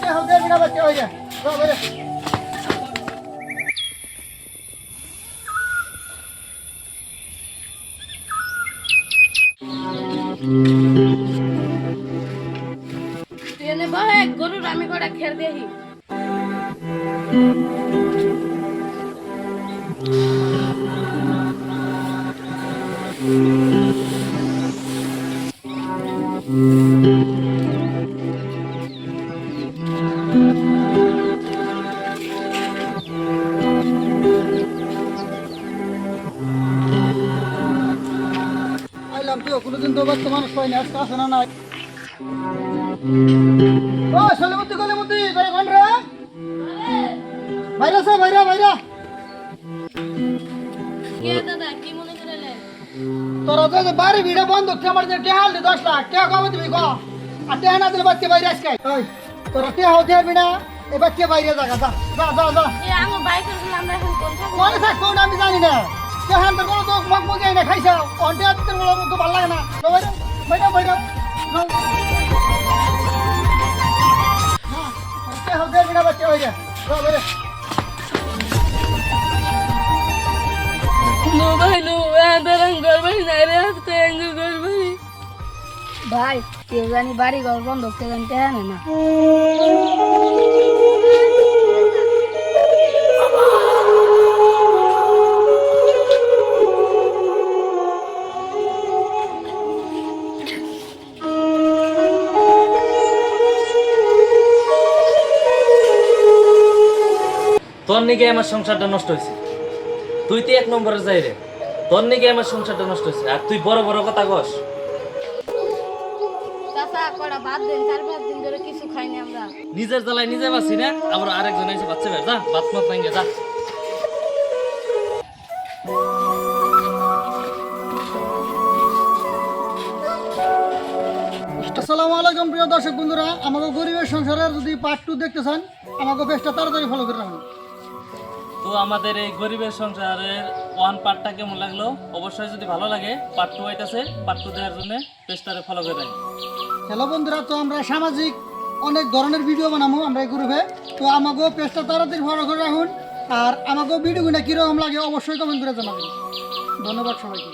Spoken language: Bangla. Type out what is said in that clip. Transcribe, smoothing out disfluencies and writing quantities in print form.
কে হবে বিনা বাচ্চা হয়ে যা বাইরে ট্রেনে বহে গরুর আমি কটা খের দেখি আইলাম তো কোনোদিন তো বাচ্চা মানুষ পাই না আজকে আসে না নাই ও সলিমুদ্দি কলিমুদ্দি বাইরে কোন রে বাইরে আছে বাইরে বাইরে কে দাদা কি মনে করলে তোরা তো বাড়ি ভিড়ে বন্ধ কে আমার যে হাল 10 লাখ কে কম দিবি গো আর তে না দিলে বাচ্চা বাইরে আজকে ওই তোরা কে হতে হবে না এই বাচ্চা বাইরে যা যা যা যা এ আমার বাইকের গুলো আমরা এখন কোন থাকবো কোনে থাক কোন আমি জানি না কে হাল তোর কোনো তো মগ মগে না খাইছা অন্টে তোর বড় তো ভালো লাগে না তো বাইরে বাইরে বাইরে কে হতে হবে না বাচ্চা হয়ে যা বাইরে নো ভাই নো এদের ঘর বাড়ি নাই রে আজকে এঙ্গল ঘর বাড়ি ভাই কে জানি বাড়ি ঘর বন্ধ কে জানি জানে না তোর নিকে আমার সংসারটা নষ্ট হয়েছে তুই তো 1 নম্বরে যাই রে তোর নিকে আমার সংসারটা নষ্ট হয়েছে আর তুই বড় বড় কথা কস চাচা কড়া ভাত দেন 4-5 দিন ধরে কিছু খাইনি আমরা নিজের জ্বালায় নিজে বাঁচি না আবার আরেকজন এসে বাচ্চা বের যা ভাত মত নাইগে যা আসসালামু আলাইকুম প্রিয় দর্শক বন্ধুরা আমাকে গরিবের সংসারের যদি পার্ট 2 দেখতে চান আমাকে পেজটা তাড়াতাড়ি ফলো করে রাখুন তো আমাদের এই গরিবের সংসারের 1 পার্টটা কেমন লাগলো অবশ্যই যদি ভালো লাগে পার্ট 2 আইতাছে পার্ট 2 দেওয়ার জন্য পেজটারে ফলো করে রাখুন হ্যালো বন্ধুরা তো আমরা সামাজিক অনেক ধরনের ভিডিও বানাবো আমরা এই গ্রুপে তো আমাকে পেজটা তাড়াতাড়ি ফলো করে রাখুন আর আমাকে ভিডিওগুলো কীরকম লাগে অবশ্যই কমেন্ট করে জানাবেন ধন্যবাদ সবাইকে